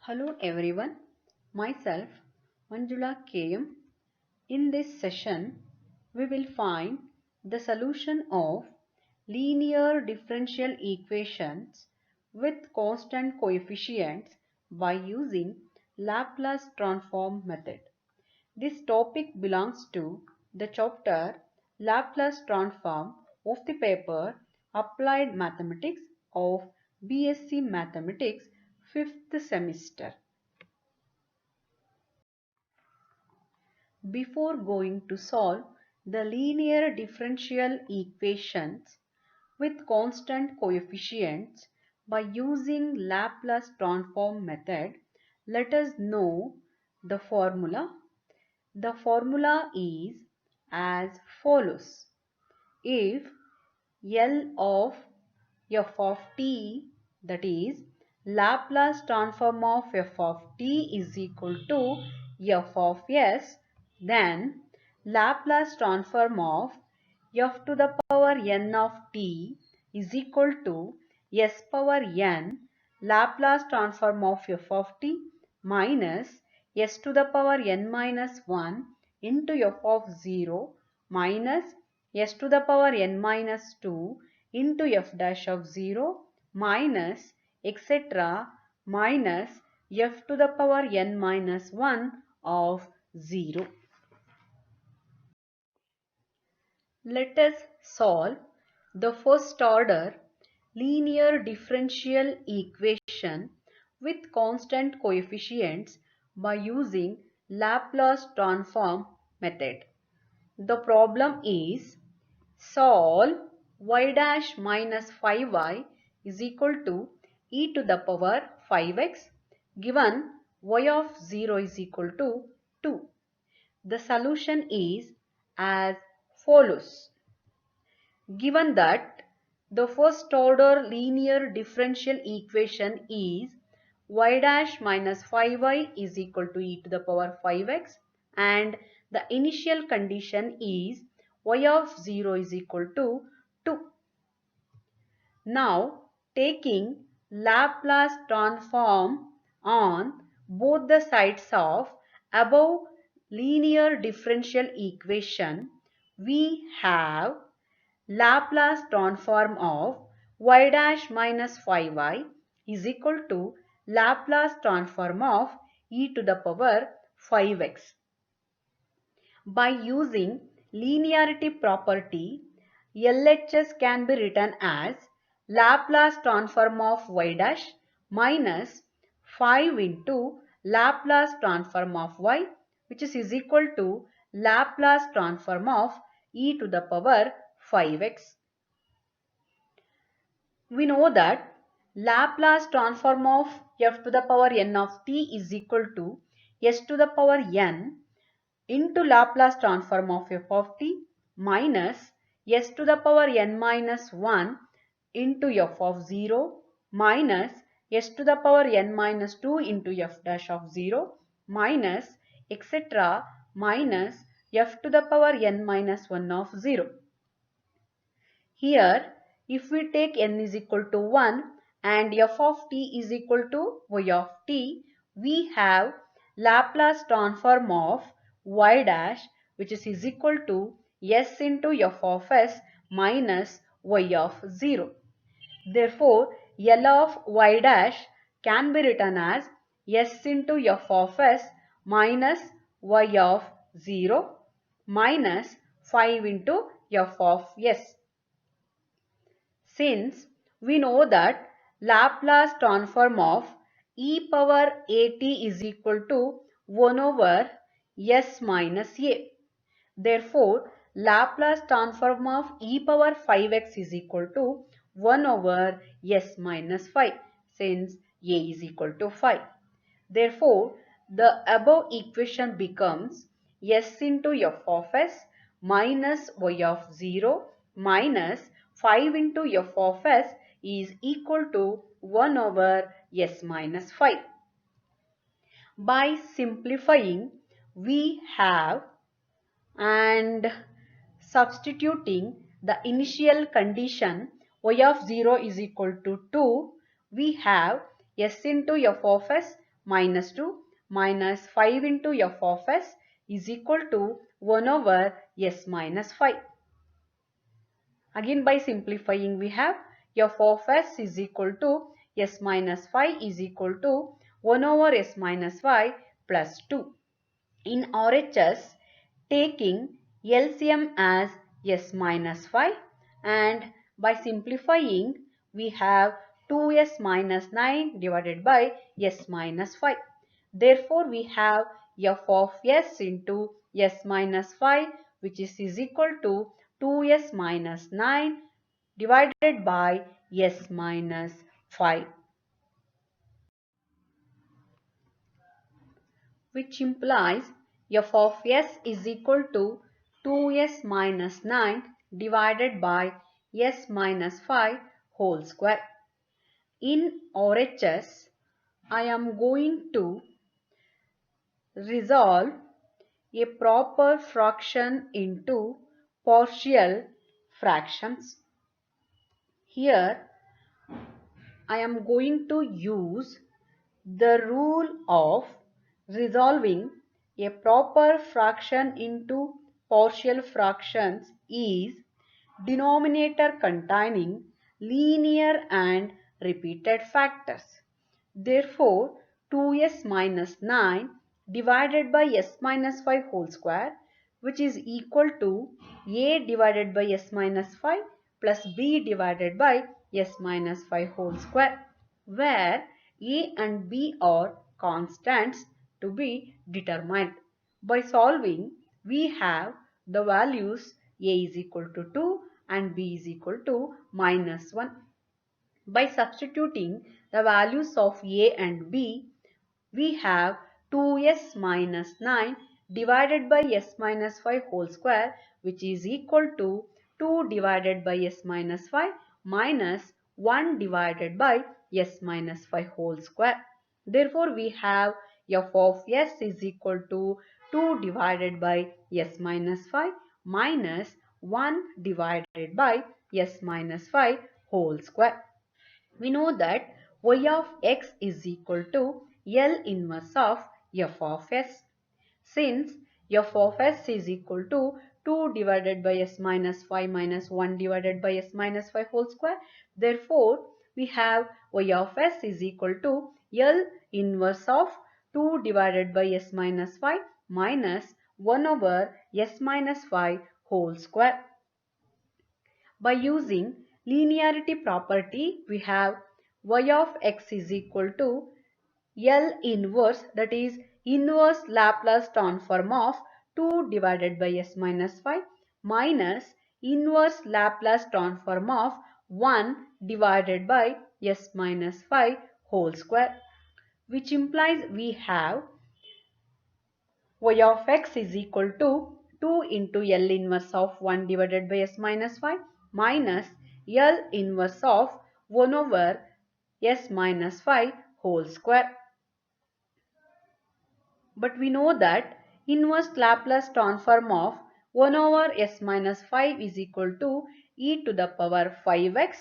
Hello everyone, myself Manjula KM. In this session, we will find the solution of linear differential equations with constant coefficients by using Laplace transform method. This topic belongs to the chapter Laplace transform of the paper Applied Mathematics of BSc Mathematics 5th semester. Before going to solve the linear differential equations with constant coefficients by using Laplace transform method, let us know the formula. The formula is as follows. If L of f of t, that is Laplace transform of f of t, is equal to f of s, then Laplace transform of f to the power n of t is equal to s power n Laplace transform of f of t minus s to the power n minus 1 into f of 0 minus s to the power n minus 2 into f dash of 0 minus etc. minus f to the power n minus 1 of 0. Let us solve the first order linear differential equation with constant coefficients by using Laplace transform method. The problem is solve y dash minus 5y is equal to e to the power 5x given y of 0 is equal to 2. The solution is as follows. Given that the first order linear differential equation is y dash minus 5y is equal to e to the power 5x and the initial condition is y of 0 is equal to 2. Now taking Laplace transform on both the sides of above linear differential equation, we have Laplace transform of y dash minus 5y is equal to Laplace transform of e to the power 5x. By using linearity property, LHS can be written as Laplace transform of y dash minus 5 into Laplace transform of y, which is equal to Laplace transform of e to the power 5x. We know that Laplace transform of f to the power n of t is equal to s to the power n into Laplace transform of f of t minus s to the power n minus 1 into f of 0 minus s to the power n minus 2 into f dash of 0 minus etc. minus f to the power n minus 1 of 0. Here, if we take n is equal to 1 and f of t is equal to y of t, we have Laplace transform of y dash, which is equal to s into f of s minus y of 0. Therefore, L of y dash can be written as s into f of s minus y of 0 minus 5 into f of s. Since we know that Laplace transform of e power at is equal to 1 over s minus a. Therefore, Laplace transform of e power 5x is equal to 1 over s minus 5 since a is equal to 5. Therefore, the above equation becomes s into f of s minus y of 0 minus 5 into f of s is equal to 1 over s minus 5. By simplifying, we have and substituting the initial condition y of 0 is equal to 2, we have s into f of s minus 2 minus 5 into f of s is equal to 1 over s minus 5. Again by simplifying we have f of s is equal to s minus 5 is equal to 1 over s minus 5 plus 2. In RHS, taking LCM as s minus 5 and by simplifying we have 2s minus 9 divided by s minus 5. Therefore, we have f of s into s minus 5 which is equal to 2s minus 9 divided by s minus 5, which implies f of s is equal to 2s minus 9 divided by s minus 5 whole square. In RHS, I am going to resolve a proper fraction into partial fractions. Here I am going to use the rule of resolving a proper fraction into partial fractions is denominator containing linear and repeated factors. Therefore, 2s minus 9 divided by s minus 5 whole square, which is equal to a divided by s minus 5 plus b divided by s minus 5 whole square, where a and b are constants to be determined. By solving, we have the values a is equal to 2 and b is equal to minus 1. By substituting the values of a and b, we have 2s minus 9 divided by s minus 5 whole square, which is equal to 2 divided by s minus 5 minus 1 divided by s minus 5 whole square. Therefore, we have f of s is equal to 2 divided by s minus 5 minus 1 divided by s minus 5 whole square. We know that y of x is equal to L inverse of f of s. Since f of s is equal to 2 divided by s minus 5 minus 1 divided by s minus 5 whole square, therefore we have y of s is equal to L inverse of 2 divided by s minus 5 minus 1 over s minus 5 whole square. By using linearity property, we have y of x is equal to L inverse, that is inverse Laplace transform of 2 divided by s minus 5 minus inverse Laplace transform of 1 divided by s minus 5 whole square, which implies we have y of x is equal to 2 into L inverse of 1 divided by s minus 5 minus L inverse of 1 over s minus 5 whole square. But we know that inverse Laplace transform of 1 over s minus 5 is equal to e to the power 5x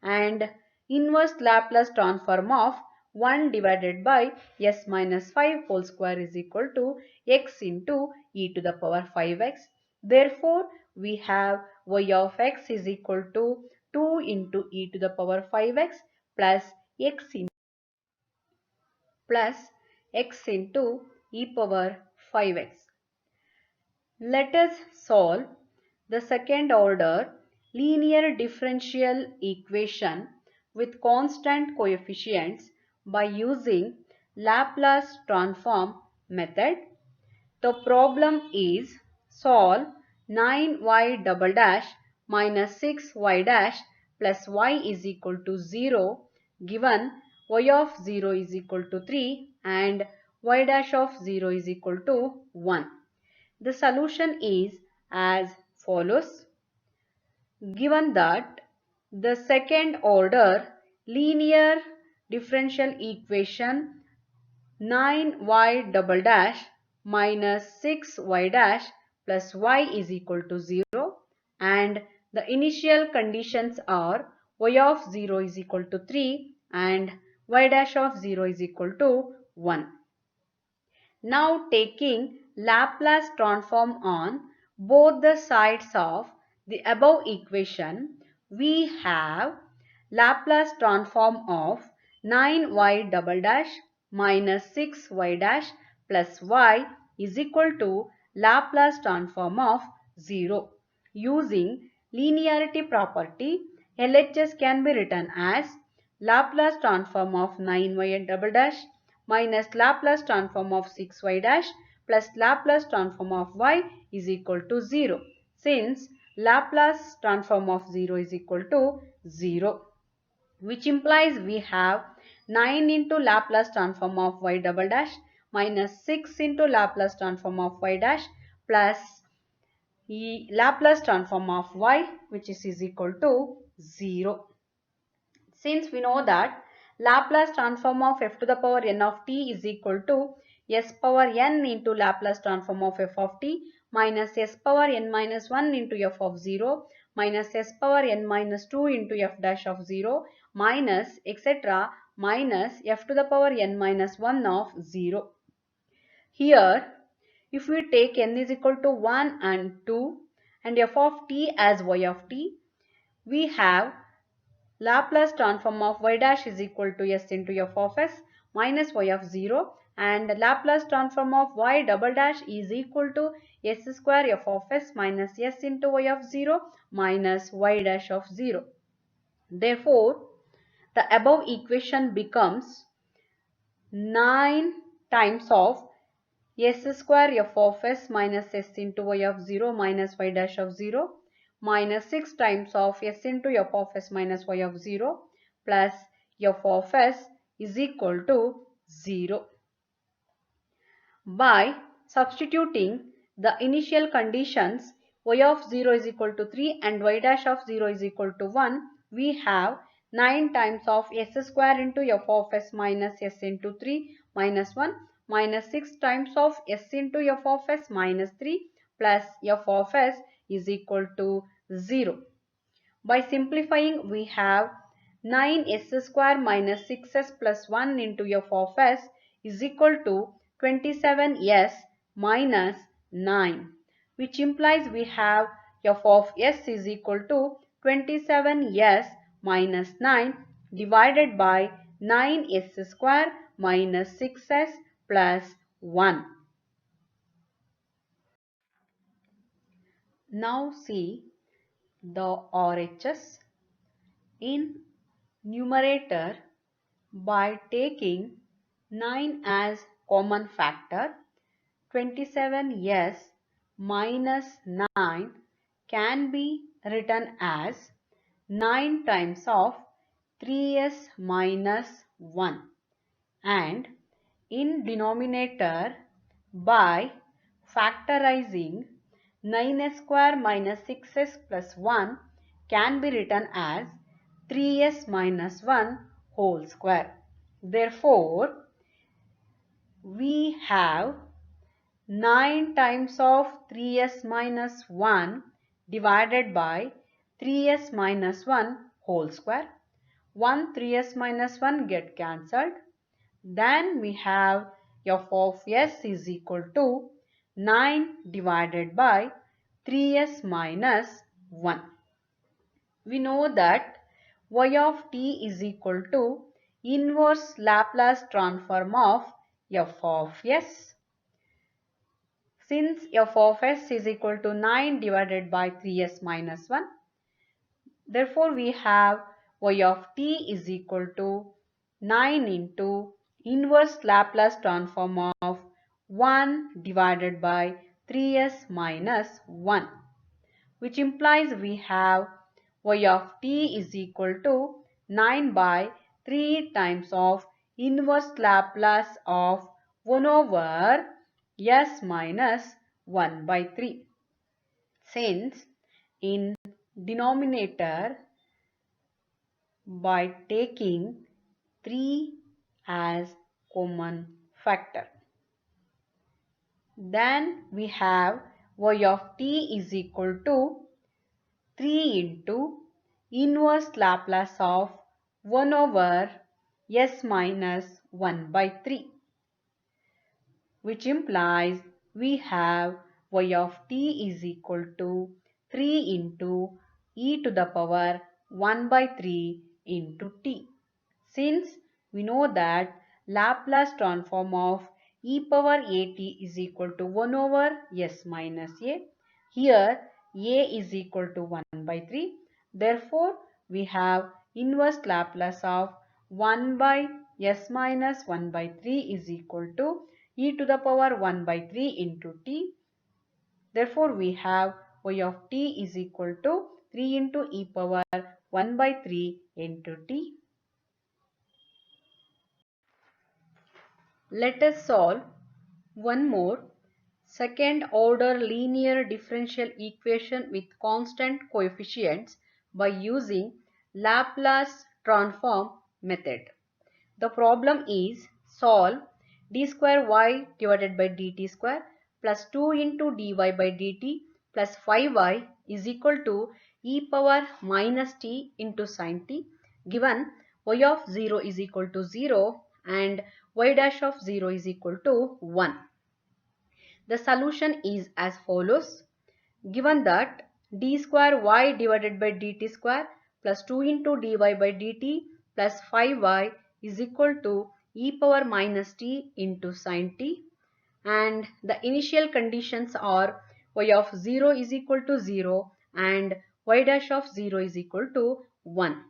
and inverse Laplace transform of 1 divided by s minus 5 whole square is equal to x into e to the power 5x. Therefore, we have y of x is equal to 2 into e to the power 5x plus x into e power 5x. Let us solve the second order linear differential equation with constant coefficients by using Laplace transform method. The problem is solve 9y double dash minus 6y dash plus y is equal to 0 given y of 0 is equal to 3 and y dash of 0 is equal to 1. The solution is as follows. Given that the second order linear differential equation 9y double dash minus 6y dash plus y is equal to 0 and the initial conditions are y of 0 is equal to 3 and y dash of 0 is equal to 1. Now taking Laplace transform on both the sides of the above equation, we have Laplace transform of 9y double dash minus 6y dash plus y is equal to Laplace transform of 0. Using linearity property, LHS can be written as Laplace transform of 9y double dash minus Laplace transform of 6y dash plus Laplace transform of y is equal to 0. Since Laplace transform of 0 is equal to 0, which implies we have 9 into Laplace transform of y double dash minus 6 into Laplace transform of y dash plus Laplace transform of y, which is equal to 0. Since we know that Laplace transform of f to the power n of t is equal to s power n into Laplace transform of f of t minus s power n minus 1 into f of 0 minus s power n minus 2 into f dash of 0 minus etc. minus f to the power n minus 1 of 0. Here, if we take n is equal to 1 and 2 and f of t as y of t, we have Laplace transform of y dash is equal to s into f of s minus y of 0, and Laplace transform of y double dash is equal to s square f of s minus s into y of 0 minus y dash of 0. Therefore, the above equation becomes 9 times of s square f of s minus s into y of 0 minus y dash of 0 minus 6 times of s into f of s minus y of 0 plus f of s is equal to 0. By substituting the initial conditions y of 0 is equal to 3 and y dash of 0 is equal to 1, we have 9 times of s square into f of s minus s into 3 minus 1 minus 6 times of s into f of s minus 3 plus f of s is equal to 0. By simplifying, we have 9s square minus 6s plus 1 into f of s is equal to 27s minus 9, which implies we have f of s is equal to 27s minus 9 divided by 9s square minus 6s plus 1. Now see the RHS in numerator. By taking 9 as common factor, 27s minus 9 can be written as 9 times of 3s minus 1, and in denominator, by factorizing 9s square minus 6s plus 1 can be written as 3s minus 1 whole square. Therefore, we have 9 times of 3s minus 1 divided by 3s minus 1 whole square. 3s minus 1 get cancelled. Then we have f of s is equal to 9 divided by 3s minus 1. We know that y of t is equal to inverse Laplace transform of f of s. Since f of s is equal to 9 divided by 3s minus 1, therefore we have y of t is equal to 9 into inverse Laplace transform of 1 divided by 3s minus 1, which implies we have y of t is equal to 9 by 3 times of inverse Laplace of 1 over s minus 1 by 3. Since in denominator, by taking 3 as common factor, then we have y of t is equal to 3 into inverse Laplace of 1 over s minus 1 by 3. which implies we have y of t is equal to 3 into e to the power 1 by 3 into t. Since we know that Laplace transform of e power at is equal to 1 over s minus a, here a is equal to 1 by 3. Therefore, we have inverse Laplace of 1 by s minus 1 by 3 is equal to e to the power 1 by 3 into t. Therefore, we have y of t is equal to 3 into e power 1 by 3 into t. Let us solve one more second order linear differential equation with constant coefficients by using Laplace transform method. The problem is solve d square y divided by dt square plus 2 into dy by dt plus 5y is equal to e power minus t into sin t, given y of 0 is equal to 0 and y dash of 0 is equal to 1. The solution is as follows. Given that d square y divided by dt square plus 2 into dy by dt plus 5y is equal to e power minus t into sin t, and the initial conditions are y of 0 is equal to 0 and y dash of 0 is equal to 1.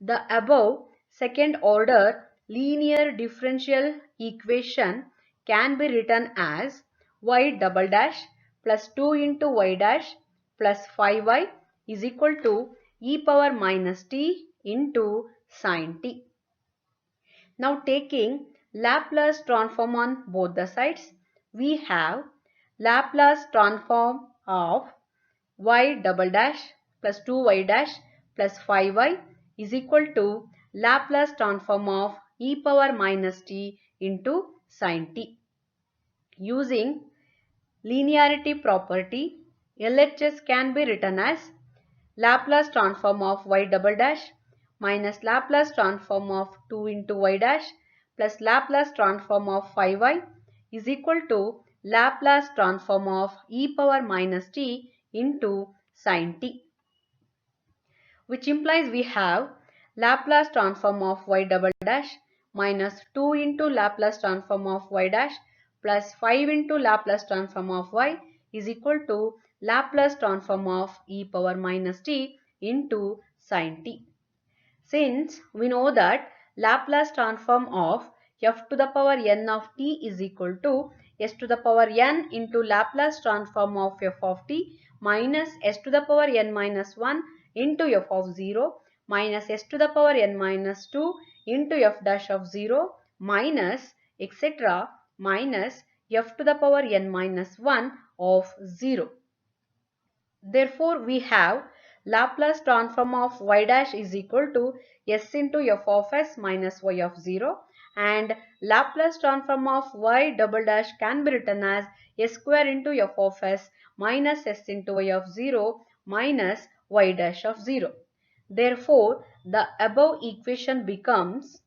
The above second order linear differential equation can be written as y double dash plus 2 into y dash plus 5y is equal to e power minus t into sin t. Now taking Laplace transform on both the sides, we have Laplace transform of y double dash plus 2y dash plus 5y is equal to Laplace transform of e power minus t into sin t. Using linearity property, LHS can be written as Laplace transform of y double dash minus Laplace transform of 2 into y dash plus Laplace transform of 5y is equal to Laplace transform of e power minus t into sin t, which implies we have Laplace transform of y double dash minus 2 into Laplace transform of y dash plus 5 into Laplace transform of y is equal to Laplace transform of e power minus t into sin t. Since we know that Laplace transform of f to the power n of t is equal to s to the power n into Laplace transform of f of t minus s to the power n minus 1 into f of 0 minus s to the power n minus 2 into f dash of 0 minus etc. minus f to the power n minus 1 of 0. Therefore, we have Laplace transform of y dash is equal to s into f of s minus y of 0, and Laplace transform of y double dash can be written as s square into f of s minus s into y of 0 minus y dash of 0. Therefore, the above equation becomes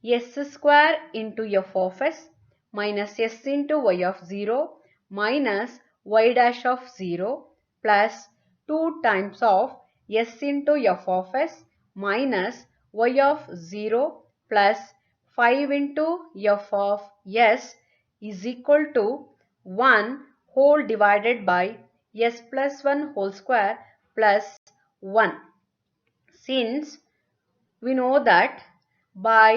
s square into f of s minus s into y of 0 minus y dash of 0 plus 2 times of s into f of s minus y of 0 plus 5 into f of s is equal to 1 whole divided by s plus 1 whole square plus 1. Since we know that by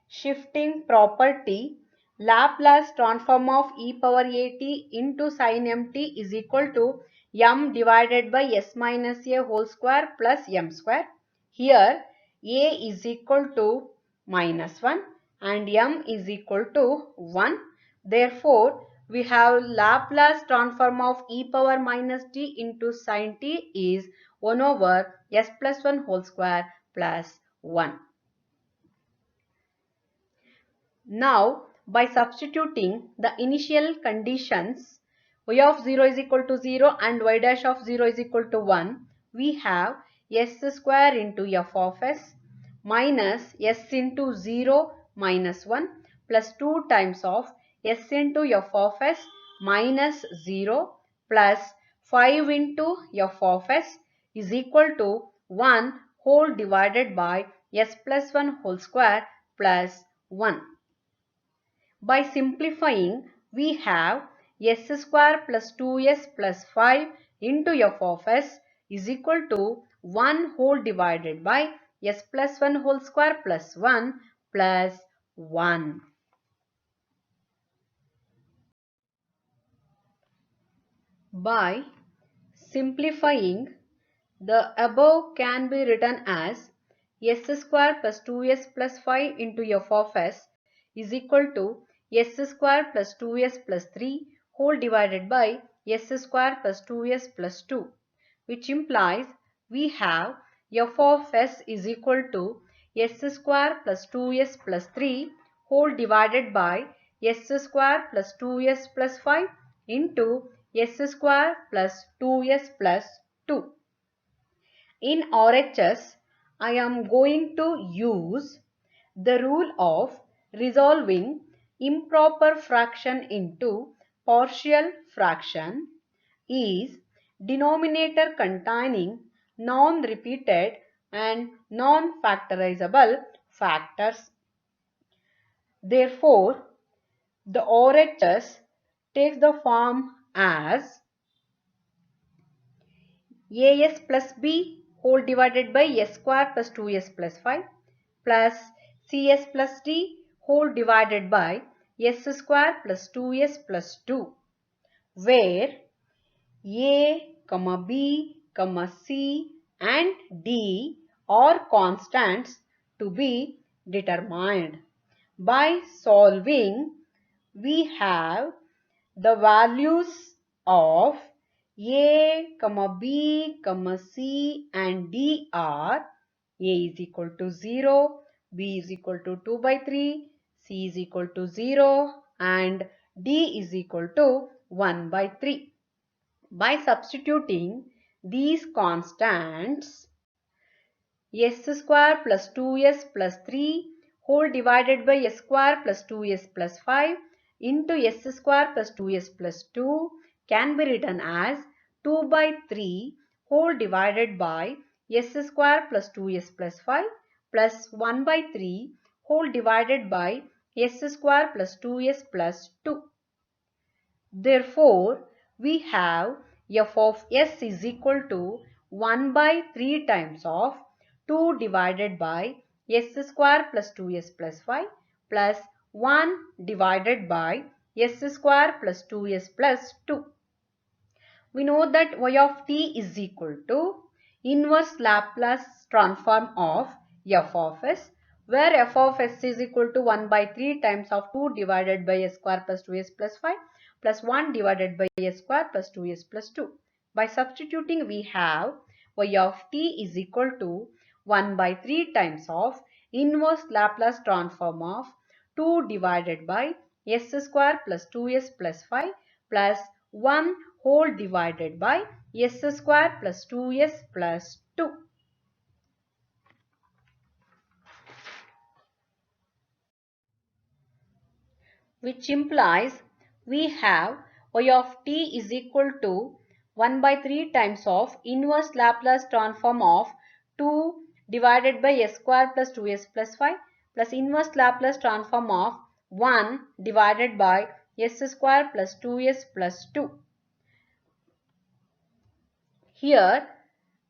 shifting property, Laplace transform of e power at into sin mt is equal to m divided by s minus a whole square plus m square. Here a is equal to minus 1 and m is equal to 1. Therefore, we have Laplace transform of e power minus t into sin t is 1 over s plus 1 whole square plus 1. Now, by substituting the initial conditions y of 0 is equal to 0 and y dash of 0 is equal to 1, we have s square into f of s minus s into 0 minus 1 plus 2 times of s into f of s minus 0 plus 5 into f of s is equal to 1 whole divided by s plus 1 whole square plus 1. By simplifying, we have s square plus 2s plus 5 into f of s is equal to 1 whole divided by s plus 1 whole square plus 1 plus 1. By simplifying, the above can be written as s square plus 2s plus 5 into f of s is equal to s square plus 2s plus 3 whole divided by s square plus 2s plus 2, which implies we have f of s is equal to s square plus 2s plus 3 whole divided by s square plus 2s plus 5 into s square plus 2s plus 2. In RHS, I am going to use the rule of resolving improper fraction into partial fraction is denominator containing non-repeated and non-factorizable factors. Therefore, the RHS takes the form as as plus b whole divided by s square plus 2s plus 5 plus cs plus d whole divided by s square plus 2s plus 2, where a, b, c and d are constants to be determined. By solving, we have the values of a, b, c and d are a is equal to 0, b is equal to 2 by 3, c is equal to 0 and d is equal to 1 by 3. By substituting these constants, s square plus 2s plus 3 whole divided by s square plus 2s plus 5 into s square plus 2s plus 2 can be written as 2 by 3 whole divided by s square plus 2s plus 5 plus 1 by 3 whole divided by s square plus 2s plus 2. Therefore, we have f of s is equal to 1 by 3 times of 2 divided by s square plus 2s plus 5 plus 1 divided by s square plus 2s plus 2. We know that y of t is equal to inverse Laplace transform of f of s, where f of s is equal to 1 by 3 times of 2 divided by s square plus 2s plus 5 plus 1 divided by s square plus 2s plus 2. By substituting, we have y of t is equal to 1 by 3 times of inverse Laplace transform of 2 divided by s square plus 2s plus 5 plus 1 whole divided by s square plus 2s plus 2. Which implies we have y of t is equal to 1 by 3 times of inverse Laplace transform of 2 divided by s square plus 2s plus 5 plus inverse Laplace transform of 1 divided by s square plus 2s plus 2. Here,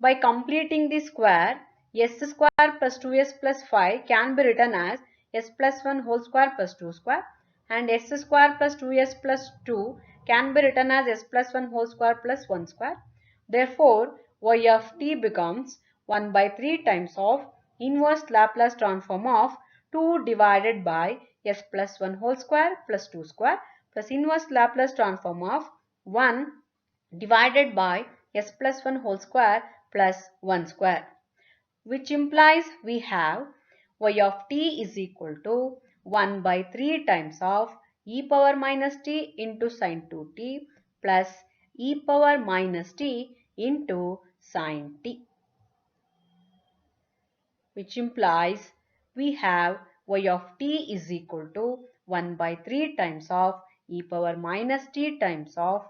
by completing the square, s square plus 2s plus 5 can be written as s plus 1 whole square plus 2 square, and s square plus 2s plus 2 can be written as s plus 1 whole square plus 1 square. Therefore, y of t becomes 1 by 3 times of inverse Laplace transform of 2 divided by s plus 1 whole square plus 2 square plus inverse Laplace transform of 1 divided by s plus 1 whole square plus 1 square, which implies we have y of t is equal to 1 by 3 times of e power minus t into sin 2t plus e power minus t into sin t, which implies we have y of t is equal to 1 by 3 times of e power minus t times of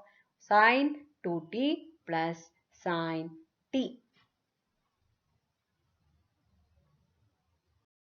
sine 2t plus sine t.